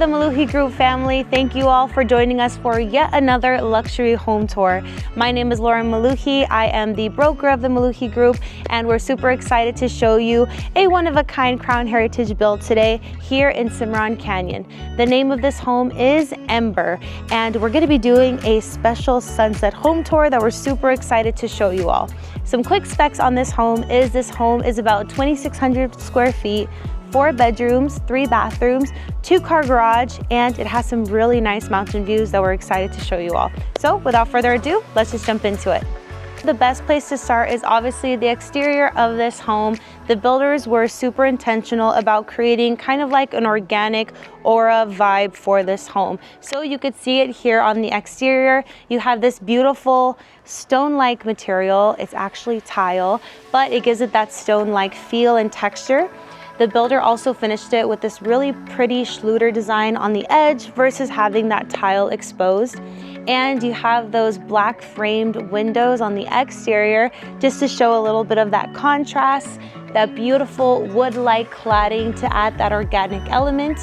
the Maluhi Group family. Thank you all for joining us for yet another luxury home tour. My name is Lauren Maluhi. I am the broker of the Maluhi Group, and we're super excited to show you a one-of-a-kind Crown Heritage build today here in Cimarron Canyon. The name of this home is Ember, and we're going to be doing a special sunset home tour that we're super excited to show you all. Some quick specs on this home is about 2,600 square feet, 4 bedrooms, 3 bathrooms, 2-car garage, and it has some really nice mountain views that we're excited to show you all. So without further ado, let's just jump into it. The best place to start is obviously the exterior of this home. The builders were super intentional about creating kind of like an organic aura vibe for this home. So you could see it here on the exterior. You have this beautiful stone-like material. It's actually tile, but it gives it that stone-like feel and texture. The builder also finished it with this really pretty Schluter design on the edge versus having that tile exposed. And you have those black framed windows on the exterior just to show a little bit of that contrast, that beautiful wood-like cladding to add that organic element.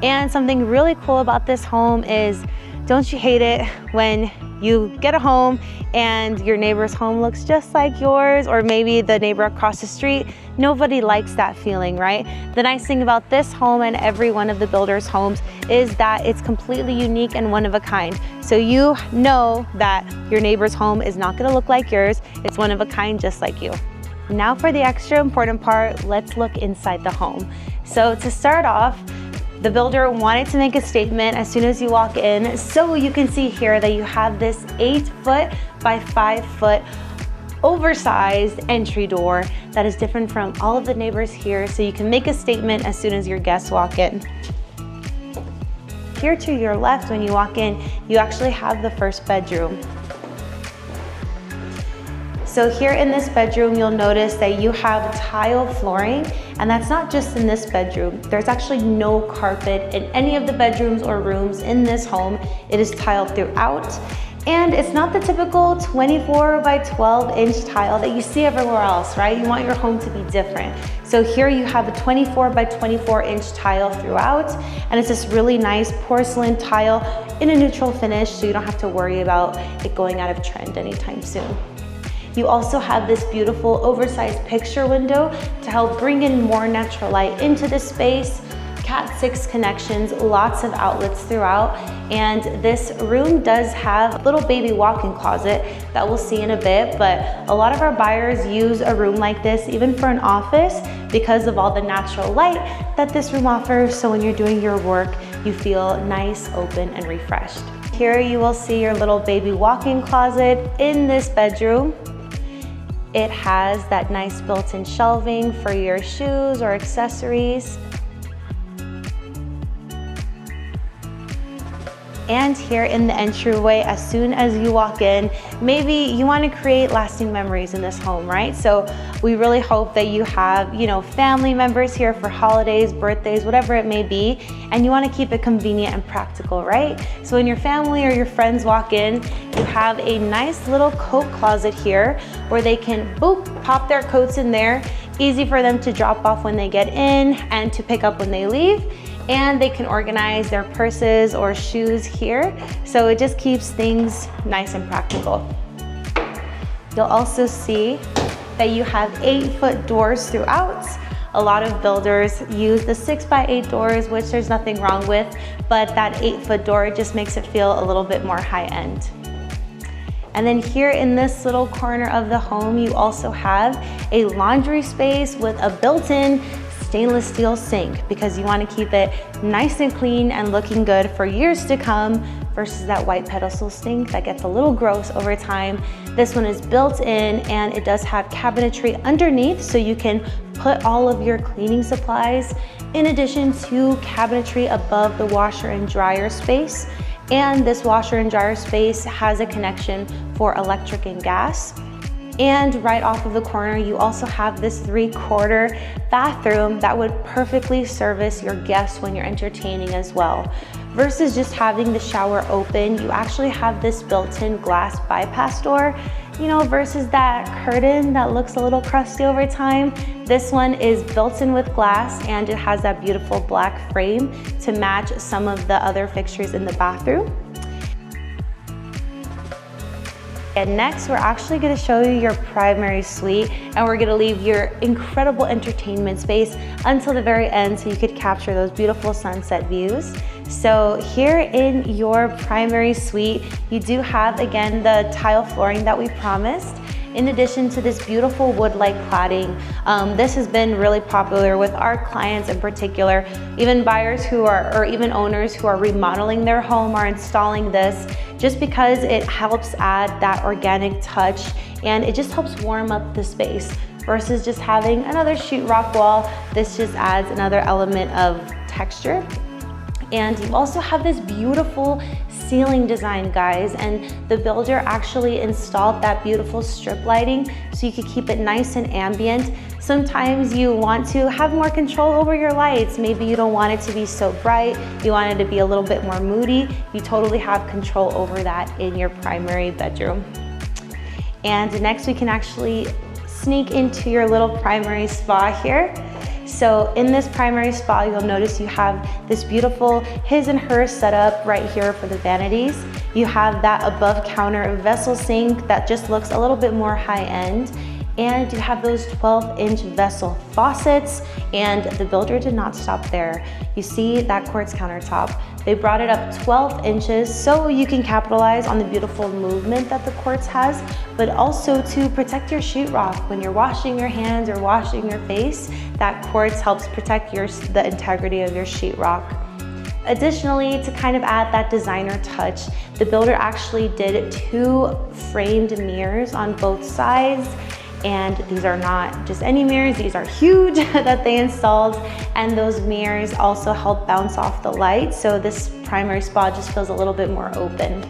And something really cool about this home is, don't you hate it when you get a home and your neighbor's home looks just like yours, or maybe the neighbor across the street? Nobody likes that feeling, right? The nice thing about this home and every one of the builder's homes is that it's completely unique and one of a kind. So you know that your neighbor's home is not gonna look like yours. It's one of a kind just like you. Now for the extra important part, let's look inside the home. So to start off, the builder wanted to make a statement as soon as you walk in. So you can see here that you have this 8-foot by 5-foot oversized entry door that is different from all of the neighbors here. So you can make a statement as soon as your guests walk in. Here to your left, when you walk in, you actually have the first bedroom. So here in this bedroom, you'll notice that you have tile flooring, and that's not just in this bedroom. There's actually no carpet in any of the bedrooms or rooms in this home. It is tiled throughout, and it's not the typical 24 by 12 inch tile that you see everywhere else, right? You want your home to be different. So here you have a 24 by 24 inch tile throughout, and it's this really nice porcelain tile in a neutral finish, so you don't have to worry about it going out of trend anytime soon. You also have this beautiful oversized picture window to help bring in more natural light into the space. Cat 6 connections, lots of outlets throughout, and this room does have a little baby walk-in closet that we'll see in a bit, but a lot of our buyers use a room like this even for an office because of all the natural light that this room offers, so when you're doing your work, you feel nice, open, and refreshed. Here you will see your little baby walk-in closet in this bedroom. It has that nice built-in shelving for your shoes or accessories. And here in the entryway, as soon as you walk in, maybe you want to create lasting memories in this home, right? So we really hope that you have, family members here for holidays, birthdays, whatever it may be, and you want to keep it convenient and practical, right? So when your family or your friends walk in, you have a nice little coat closet here where they can, boop, pop their coats in there. Easy for them to drop off when they get in and to pick up when they leave. And they can organize their purses or shoes here. So it just keeps things nice and practical. You'll also see that you have 8-foot doors throughout. A lot of builders use the 6x8 doors, which there's nothing wrong with, but that 8-foot door just makes it feel a little bit more high-end. And then here in this little corner of the home, you also have a laundry space with a built-in stainless steel sink because you want to keep it nice and clean and looking good for years to come versus that white pedestal sink that gets a little gross over time. This one is built in, and it does have cabinetry underneath so you can put all of your cleaning supplies, in addition to cabinetry above the washer and dryer space. And this washer and dryer space has a connection for electric and gas. And right off of the corner, you also have this 3/4 bathroom that would perfectly service your guests when you're entertaining as well. Versus just having the shower open, you actually have this built-in glass bypass door. you know, versus that curtain that looks a little crusty over time. This one is built in with glass, and it has that beautiful black frame to match some of the other fixtures in the bathroom. And next, we're actually gonna show you your primary suite, and we're gonna leave your incredible entertainment space until the very end so you could capture those beautiful sunset views. So here in your primary suite, you do have, again, the tile flooring that we promised. In addition to this beautiful wood-like cladding, this has been really popular with our clients in particular. Even buyers who are, or even owners who are remodeling their home are installing this just because it helps add that organic touch, and it just helps warm up the space versus just having another sheetrock wall. This just adds another element of texture. And you also have this beautiful ceiling design, guys, and the builder actually installed that beautiful strip lighting so you could keep it nice and ambient. Sometimes you want to have more control over your lights. Maybe you don't want it to be so bright, you want it to be a little bit more moody. You totally have control over that in your primary bedroom. And next, we can actually sneak into your little primary spa here. So in this primary spa, you'll notice you have this beautiful his and her setup right here for the vanities. You have that above counter vessel sink that just looks a little bit more high end. And you have those 12-inch vessel faucets, and the builder did not stop there. You see that quartz countertop. They brought it up 12 inches so you can capitalize on the beautiful movement that the quartz has, but also to protect your sheetrock. When you're washing your hands or washing your face, that quartz helps protect the integrity of your sheetrock. Additionally, to kind of add that designer touch, the builder actually did 2 framed mirrors on both sides. And these are not just any mirrors, these are huge that they installed. And those mirrors also help bounce off the light, so this primary spa just feels a little bit more open.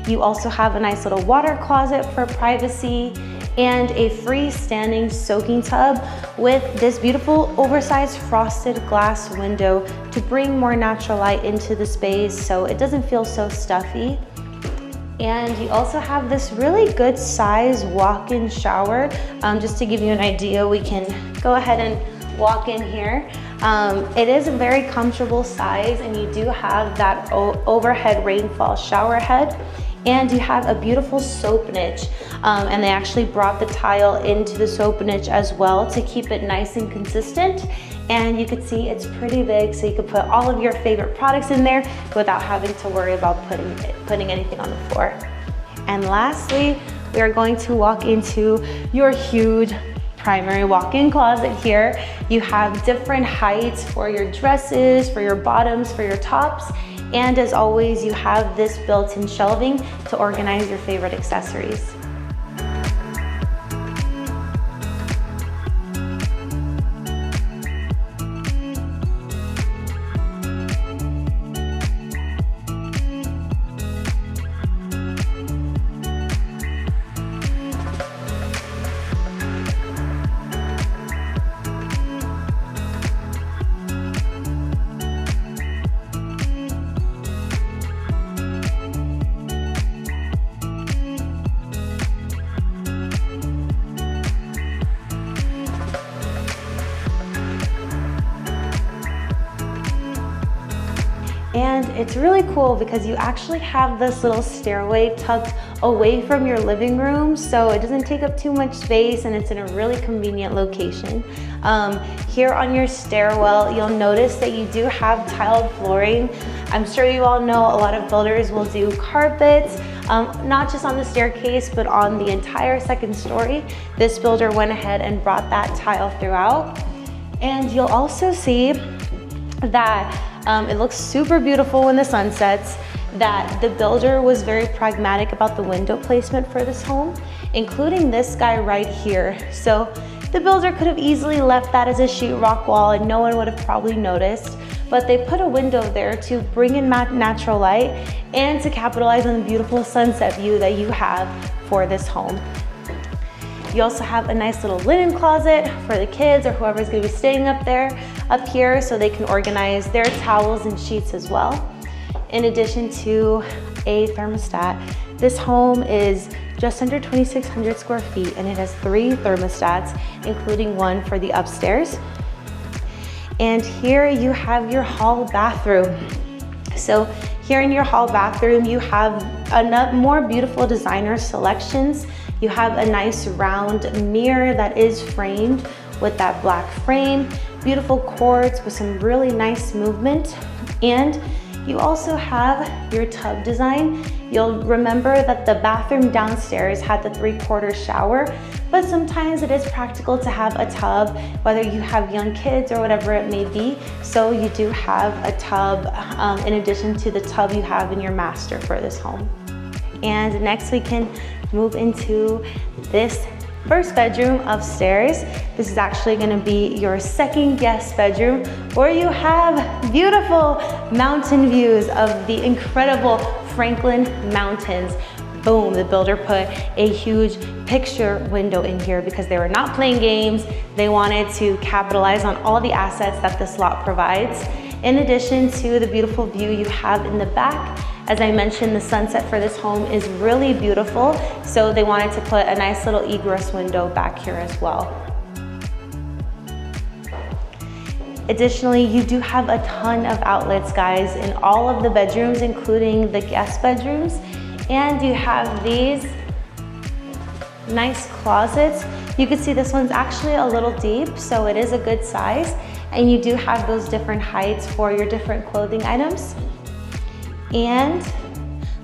You also have a nice little water closet for privacy and a freestanding soaking tub with this beautiful oversized frosted glass window to bring more natural light into the space so it doesn't feel so stuffy. And you also have this really good size walk-in shower. Just to give you an idea, we can go ahead and walk in here. It is a very comfortable size, and you do have that overhead rainfall shower head. And you have a beautiful soap niche, and they actually brought the tile into the soap niche as well to keep it nice and consistent. And you can see it's pretty big, so you can put all of your favorite products in there without having to worry about putting anything on the floor. And lastly, we are going to walk into your huge primary walk-in closet here. You have different heights for your dresses, for your bottoms, for your tops. And as always, you have this built-in shelving to organize your favorite accessories. And it's really cool because you actually have this little stairway tucked away from your living room, so it doesn't take up too much space, and it's in a really convenient location. Here on your stairwell, you'll notice that you do have tiled flooring. I'm sure you all know a lot of builders will do carpets, not just on the staircase, but on the entire second story. This builder went ahead and brought that tile throughout. And you'll also see that it looks super beautiful when the sun sets, that the builder was very pragmatic about the window placement for this home, including this guy right here. So the builder could have easily left that as a sheetrock wall and no one would have probably noticed, but they put a window there to bring in natural light and to capitalize on the beautiful sunset view that you have for this home. You also have a nice little linen closet for the kids or whoever's gonna be staying up here so they can organize their towels and sheets as well. In addition to a thermostat, this home is just under 2,600 square feet, and it has 3 thermostats, including one for the upstairs. And here you have your hall bathroom. So here in your hall bathroom, you have more beautiful designer selections. You have a nice round mirror that is framed with that black frame, beautiful cords with some really nice movement. And you also have your tub design. You'll remember that the bathroom downstairs had the 3/4 shower, but sometimes it is practical to have a tub, whether you have young kids or whatever it may be. So you do have a tub in addition to the tub you have in your master for this home. And next we can move into this first bedroom upstairs. This is actually gonna be your second guest bedroom, where you have beautiful mountain views of the incredible Franklin Mountains. Boom, the builder put a huge picture window in here because they were not playing games. They wanted to capitalize on all the assets that this lot provides. In addition to the beautiful view you have in the back, as I mentioned, the sunset for this home is really beautiful, so they wanted to put a nice little egress window back here as well. Additionally, you do have a ton of outlets, guys, in all of the bedrooms, including the guest bedrooms. And you have these nice closets. You can see this one's actually a little deep, so it is a good size. And you do have those different heights for your different clothing items. And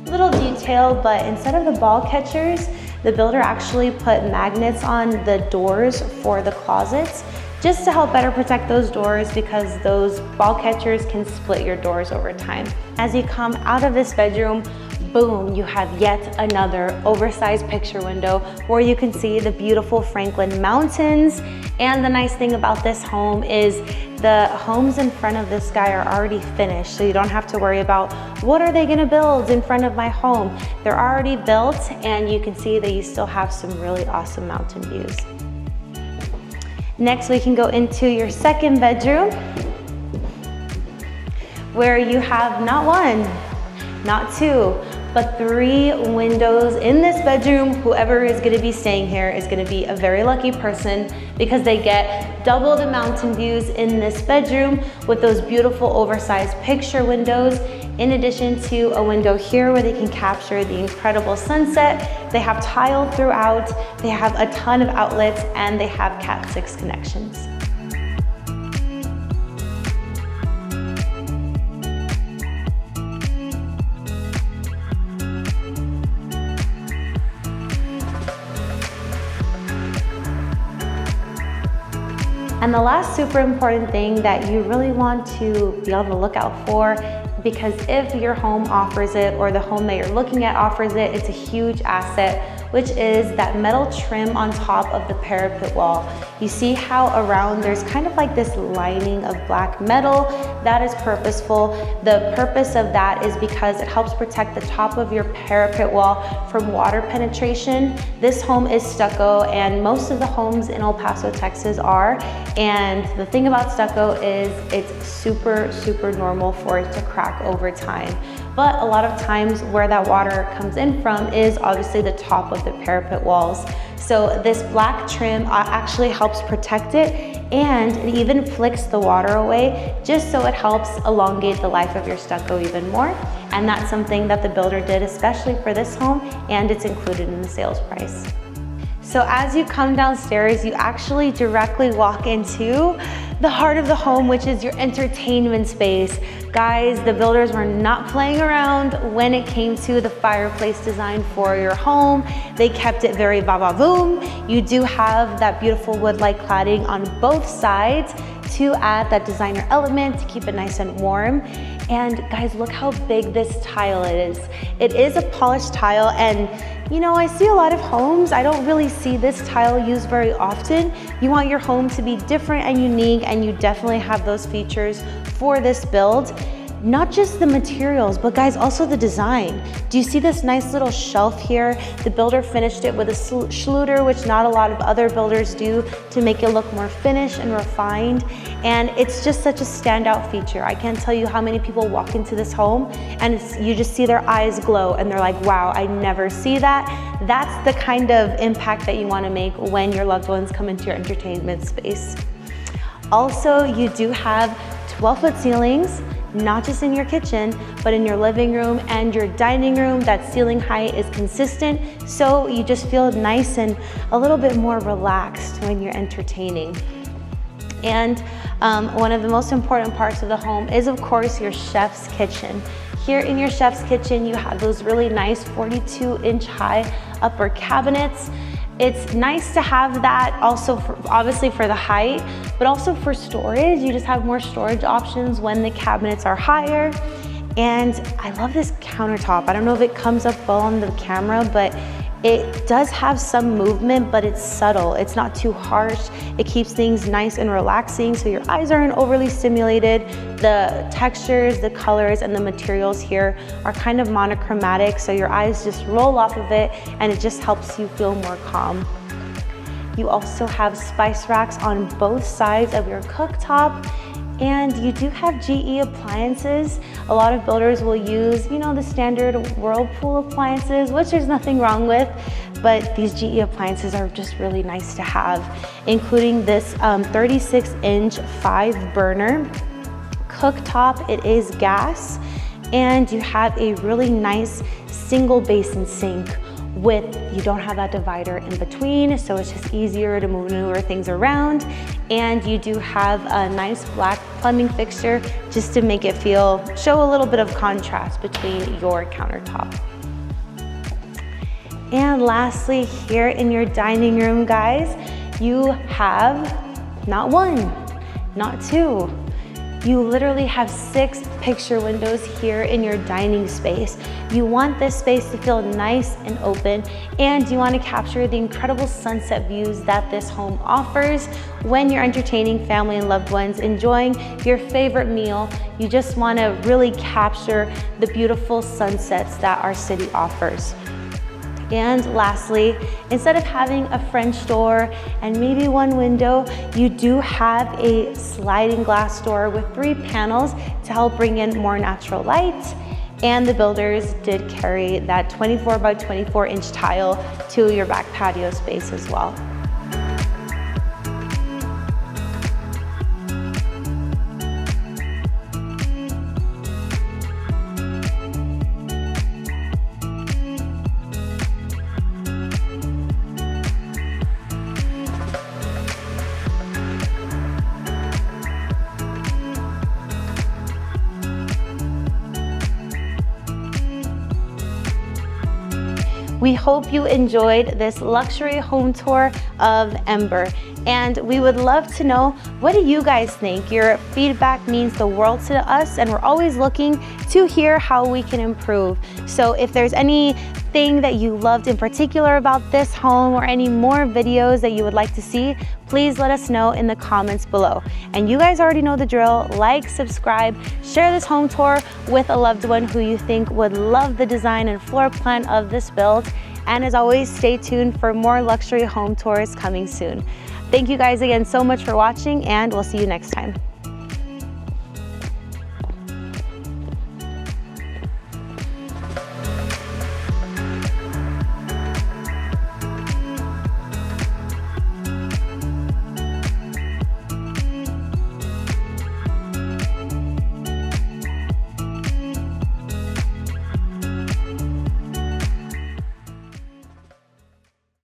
little detail, but instead of the ball catchers, the builder actually put magnets on the doors for the closets, just to help better protect those doors, because those ball catchers can split your doors over time. As you come out of this bedroom, boom, you have yet another oversized picture window where you can see the beautiful Franklin Mountains. And the nice thing about this home is the homes in front of this guy are already finished, so you don't have to worry about what are they gonna build in front of my home. They're already built, and you can see that you still have some really awesome mountain views. Next, we can go into your second bedroom, where you have not one, not two, but 3 windows in this bedroom. Whoever is gonna be staying here is gonna be a very lucky person, because they get double the mountain views in this bedroom with those beautiful oversized picture windows, in addition to a window here where they can capture the incredible sunset. They have tile throughout, they have a ton of outlets, and they have Cat 6 connections. And the last super important thing that you really want to be on the lookout for, because if your home offers it, or the home that you're looking at offers it, it's a huge asset, which is that metal trim on top of the parapet wall. You see how around there's kind of like this lining of black metal. That is purposeful. The purpose of that is because it helps protect the top of your parapet wall from water penetration. This home is stucco, and most of the homes in El Paso, Texas are. And the thing about stucco is it's super, super normal for it to crack over time. But a lot of times where that water comes in from is obviously the top of the parapet walls. So this black trim actually helps protect it, and it even flicks the water away, just so it helps elongate the life of your stucco even more. And that's something that the builder did especially for this home, and it's included in the sales price. So as you come downstairs, you actually directly walk into the heart of the home, which is your entertainment space. Guys, the builders were not playing around when it came to the fireplace design for your home. They kept it very ba-ba-boom. You do have that beautiful wood-like cladding on both sides to add that designer element to keep it nice and warm. And guys, look how big this tile is. It is a polished tile, and you know, I see a lot of homes, I don't really see this tile used very often. You want your home to be different and unique, and you definitely have those features for this build. not just the materials, but guys, also the design. Do you see this nice little shelf here? The builder finished it with a Schluter, which not a lot of other builders do, to make it look more finished and refined. And it's just such a standout feature. I can't tell you how many people walk into this home and you just see their eyes glow and they're like, wow, I never see that. That's the kind of impact that you want to make when your loved ones come into your entertainment space. Also, you do have 12-foot ceilings, not just in your kitchen, but in your living room and your dining room. That ceiling height is consistent, so you just feel nice and a little bit more relaxed when you're entertaining. And one of the most important parts of the home is, of course, your chef's kitchen. Here in your chef's kitchen, you have those really nice 42-inch high upper cabinets. It's nice to have that also obviously for the height, but also for storage. You just have more storage options when the cabinets are higher. And I love this countertop. I don't know if it comes up well on the camera, but it does have some movement, but it's subtle. It's not too harsh. It keeps things nice and relaxing, so your eyes aren't overly stimulated. The textures, the colors, and the materials here are kind of monochromatic, so your eyes just roll off of it, and it just helps you feel more calm. You also have spice racks on both sides of your cooktop. And you do have GE appliances. A lot of builders will use, you know, the standard Whirlpool appliances, which there's nothing wrong with, but these GE appliances are just really nice to have, including this 36-inch 5-burner cooktop. It is gas, and you have a really nice single basin sink you don't have that divider in between, so it's just easier to maneuver things around. And you do have a nice black plumbing fixture just to make it show a little bit of contrast between your countertop. And lastly, here in your dining room, guys, you have not one, not two. You literally have 6 picture windows here in your dining space. You want this space to feel nice and open, and you want to capture the incredible sunset views that this home offers when you're entertaining family and loved ones, enjoying your favorite meal. You just want to really capture the beautiful sunsets that our city offers. And lastly, instead of having a French door and maybe one window, you do have a sliding glass door with 3 panels to help bring in more natural light. And the builders did carry that 24 by 24 inch tile to your back patio space as well. We hope you enjoyed this luxury home tour of Ember, and we would love to know, what do you guys think? Your feedback means the world to us, and we're always looking to hear how we can improve. So if there's anything that you loved in particular about this home, or any more videos that you would like to see, please let us know in the comments below. And you guys already know the drill. Like, subscribe, share this home tour with a loved one who you think would love the design and floor plan of this build. And as always, stay tuned for more luxury home tours coming soon. Thank you guys again so much for watching, and we'll see you next time.